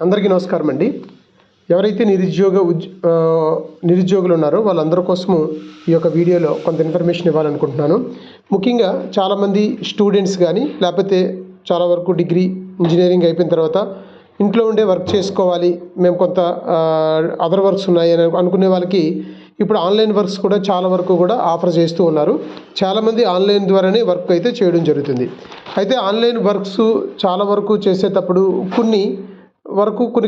అందరికీ నమస్కారం అండి. ఎవరైతే నిరుద్యోగులు ఉన్నారో వాళ్ళందరి కోసము ఈ యొక్క వీడియోలో కొంత ఇన్ఫర్మేషన్ ఇవ్వాలనుకుంటున్నాను. ముఖ్యంగా చాలామంది స్టూడెంట్స్ కానీ లేకపోతే చాలా వరకు డిగ్రీ ఇంజనీరింగ్ అయిపోయిన తర్వాత ఇంట్లో ఉండే వర్క్ చేసుకోవాలి, మేము కొంత అదర్ వర్క్స్ ఉన్నాయి అని అనుకునే వాళ్ళకి ఇప్పుడు ఆన్లైన్ వర్క్స్ కూడా చాలా వరకు కూడా ఆఫర్ చేస్తూ ఉన్నారు. చాలామంది ఆన్లైన్ ద్వారానే వర్క్ అయితే చేయడం జరుగుతుంది. అయితే ఆన్లైన్ వర్క్స్ చాలా వరకు చేసేటప్పుడు కొన్ని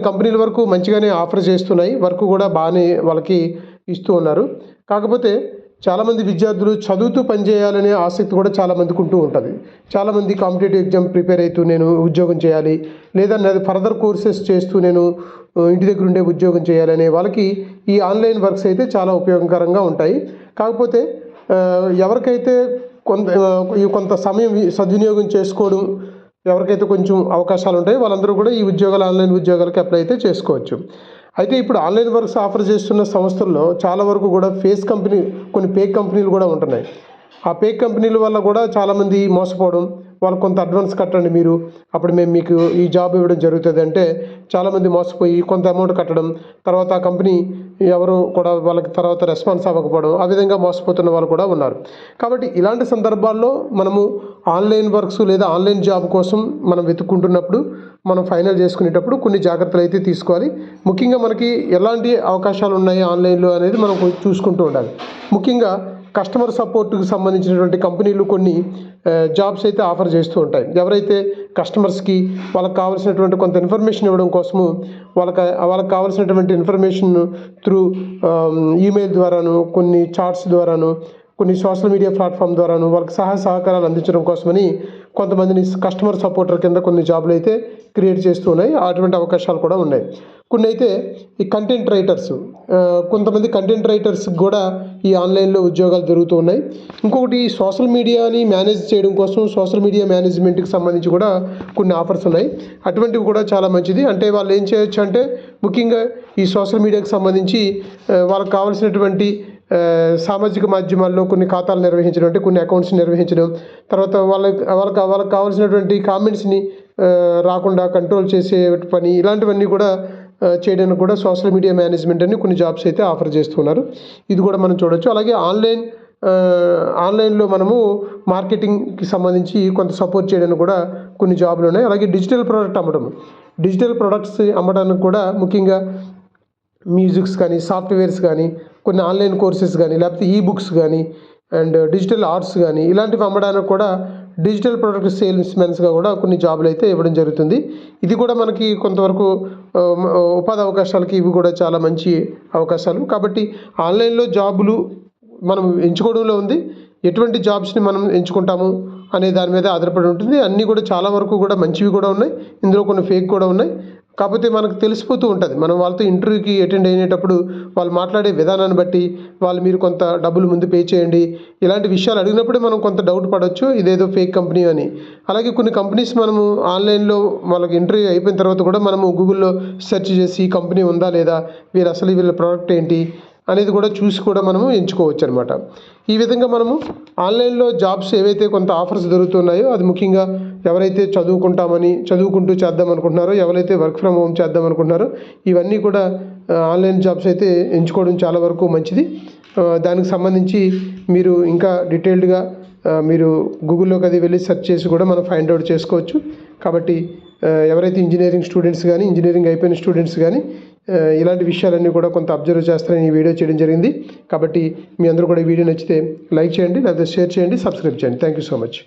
కంపెనీల వరకు మంచిగానే ఆఫర్ చేస్తున్నాయి, వర్క్ కూడా బాగానే వాళ్ళకి ఇస్తూ ఉన్నారు. కాకపోతే చాలామంది విద్యార్థులు చదువుతూ పనిచేయాలనే ఆసక్తి కూడా చాలామందికి ఉంటూ ఉంటుంది. చాలామంది కాంపిటేటివ్ ఎగ్జామ్ ప్రిపేర్ అవుతూ నేను ఉద్యోగం చేయాలి, లేదా నాది ఫర్దర్ కోర్సెస్ చేస్తూ నేను ఇంటి దగ్గర ఉండే ఉద్యోగం చేయాలనే వాళ్ళకి ఈ ఆన్లైన్ వర్క్స్ అయితే చాలా ఉపయోగకరంగా ఉంటాయి. కాకపోతే ఎవరికైతే కొంత సమయం సద్వినియోగం చేసుకోవడం, ఎవరికైతే కొంచెం అవకాశాలు ఉంటాయో వాళ్ళందరూ కూడా ఈ ఆన్లైన్ ఉద్యోగాలకు అప్లై అయితే చేసుకోవచ్చు. అయితే ఇప్పుడు ఆన్లైన్ వర్క్స్ ఆఫర్ చేస్తున్న సంస్థల్లో చాలా వరకు కూడా కొన్ని ఫేక్ కంపెనీలు కూడా ఉంటున్నాయి. ఆ ఫేక్ కంపెనీల వల్ల కూడా చాలామంది మోసపోవడం, వాళ్ళకు కొంత అడ్వాన్స్ కట్టండి మీరు, అప్పుడు మేము మీకు ఈ జాబ్ ఇవ్వడం జరుగుతుంది అంటే చాలామంది మోసపోయి కొంత అమౌంట్ కట్టడం, తర్వాత ఆ కంపెనీ ఎవరు కూడా వాళ్ళకి తర్వాత రెస్పాన్స్ అవ్వకపోవడం, ఆ విధంగా మోసపోతున్న వాళ్ళు కూడా ఉన్నారు. కాబట్టి ఇలాంటి సందర్భాల్లో మనము ఆన్లైన్ వర్క్స్ లేదా ఆన్లైన్ జాబ్ కోసం మనం వెతుక్కుంటున్నప్పుడు, మనం ఫైనల్ చేసుకునేటప్పుడు కొన్ని జాగ్రత్తలు అయితే తీసుకోవాలి. ముఖ్యంగా మనకి ఎలాంటి అవకాశాలు ఉన్నాయి ఆన్లైన్లో అనేది మనం చూసుకుంటూ ఉండాలి. ముఖ్యంగా కస్టమర్ సపోర్ట్కి సంబంధించినటువంటి కంపెనీలు కొన్ని జాబ్స్ అయితే ఆఫర్ చేస్తూ ఉంటాయి. ఎవరైతే కస్టమర్స్కి వాళ్ళకి కావాల్సినటువంటి కొంత ఇన్ఫర్మేషన్ ఇవ్వడం కోసము వాళ్ళకి కావాల్సినటువంటి ఇన్ఫర్మేషన్ త్రూ ఈమెయిల్ ద్వారాను, కొన్ని చాట్స్ ద్వారాను, కొన్ని సోషల్ మీడియా ప్లాట్ఫామ్ ద్వారాను వాళ్ళకి సహకారాలు అందించడం కోసమని కొంతమందిని కస్టమర్ సపోర్టర్ కింద కొన్ని జాబులు అయితే క్రియేట్ చేస్తూ ఉన్నాయి. అటువంటి అవకాశాలు కూడా ఉన్నాయి. కొన్ని అయితే ఈ కంటెంట్ రైటర్స్, కొంతమంది కంటెంట్ రైటర్స్ కూడా ఈ ఆన్లైన్లో ఉద్యోగాలు జరుగుతూ ఉన్నాయి. ఇంకొకటి సోషల్ మీడియాని మేనేజ్ చేయడం కోసం సోషల్ మీడియా మేనేజ్మెంట్కి సంబంధించి కూడా కొన్ని ఆఫర్స్ ఉన్నాయి. అటువంటివి కూడా చాలా మంచిది. అంటే వాళ్ళు ఏం చేయొచ్చు అంటే ముఖ్యంగా ఈ సోషల్ మీడియాకి సంబంధించి వాళ్ళకి కావాల్సినటువంటి సామాజిక మాధ్యమాల్లో కొన్ని ఖాతాలు నిర్వహించడం, అంటే కొన్ని అకౌంట్స్ నిర్వహించడం, తర్వాత వాళ్ళకి కావాల్సినటువంటి కామెంట్స్ని రాకుండా కంట్రోల్ చేసే పని, ఇలాంటివన్నీ కూడా చేయడానికి కూడా సోషల్ మీడియా మేనేజ్మెంట్ అని కొన్ని జాబ్స్ అయితే ఆఫర్ చేస్తున్నారు. ఇది కూడా మనం చూడొచ్చు. అలాగే ఆన్లైన్లో మనము మార్కెటింగ్కి సంబంధించి కొంత సపోర్ట్ చేయడానికి కూడా కొన్ని జాబులు ఉన్నాయి. అలాగే డిజిటల్ ప్రొడక్ట్స్ అమ్మడానికి కూడా ముఖ్యంగా మ్యూజిక్స్ కానీ, సాఫ్ట్వేర్స్ కానీ, కొన్ని ఆన్లైన్ కోర్సెస్ కానీ, లేకపోతే ఈ బుక్స్ కానీ, అండ్ డిజిటల్ ఆర్ట్స్ కానీ, ఇలాంటివి అమ్మడానికి కూడా డిజిటల్ ప్రొడక్ట్ సేల్స్మెన్స్గా కూడా కొన్ని జాబులు అయితే ఇవ్వడం జరుగుతుంది. ఇది కూడా మనకి కొంతవరకు ఉపాధి అవకాశాలకి ఇవి కూడా చాలా మంచి అవకాశాలు. కాబట్టి ఆన్లైన్లో జాబులు మనం ఎంచుకోవడంలో ఉంది. ఎటువంటి జాబ్స్ని మనం ఎంచుకుంటాము అనే దాని మీద ఆధారపడి ఉంటుంది. అన్నీ కూడా చాలా వరకు కూడా మంచివి కూడా ఉన్నాయి, ఇందులో కొన్ని ఫేక్ కూడా ఉన్నాయి. కాకపోతే మనకు తెలిసిపోతూ ఉంటుంది. మనం వాళ్ళతో ఇంటర్వ్యూకి అటెండ్ అయినప్పుడు వాళ్ళు మాట్లాడే విధానాన్ని బట్టి మీరు కొంత డబ్బులు ముందు పే చేయండి, ఇలాంటి విషయాలు అడిగినప్పుడే మనం కొంత డౌట్ పడవచ్చు ఇదేదో ఫేక్ కంపెనీ అని. అలాగే కొన్ని కంపెనీస్ మనము ఆన్లైన్లో వాళ్ళకి ఇంటర్వ్యూ అయిపోయిన తర్వాత కూడా మనము గూగుల్లో సెర్చ్ చేసి కంపెనీ ఉందా లేదా, వీళ్ళ ప్రోడక్ట్ ఏంటి అనేది కూడా చూసి కూడా మనము ఎంచుకోవచ్చు అనమాట. ఈ విధంగా మనము ఆన్లైన్లో జాబ్స్ ఏవైతే కొంత ఆఫర్స్ దొరుకుతున్నాయో అది ముఖ్యంగా ఎవరైతే చదువుకుంటూ చేద్దాం అనుకుంటున్నారో, ఎవరైతే వర్క్ ఫ్రమ్ హోమ్ చేద్దాం అనుకుంటున్నారో, ఇవన్నీ కూడా ఆన్లైన్ జాబ్స్ అయితే ఎంచుకోవడం చాలా వరకు మంచిది. దానికి సంబంధించి మీరు ఇంకా డీటెయిల్డ్గా మీరు గూగుల్లోకి అది వెళ్ళి సెర్చ్ చేసి కూడా మనం ఫైండ్ అవుట్ చేసుకోవచ్చు. కాబట్టి ఎవరైతే ఇంజనీరింగ్ స్టూడెంట్స్ కానీ, ఇంజనీరింగ్ అయిపోయిన స్టూడెంట్స్ కానీ ఇలాంటి విషయాలన్నీ కూడా కొంత అబ్జర్వ్ చేస్తారని ఈ వీడియో చేయడం జరిగింది. కాబట్టి మీ అందరూ కూడా ఈ వీడియో నచ్చితే లైక్ చేయండి, లేకపోతే షేర్ చేయండి, సబ్స్క్రైబ్ చేయండి. Thank you so much.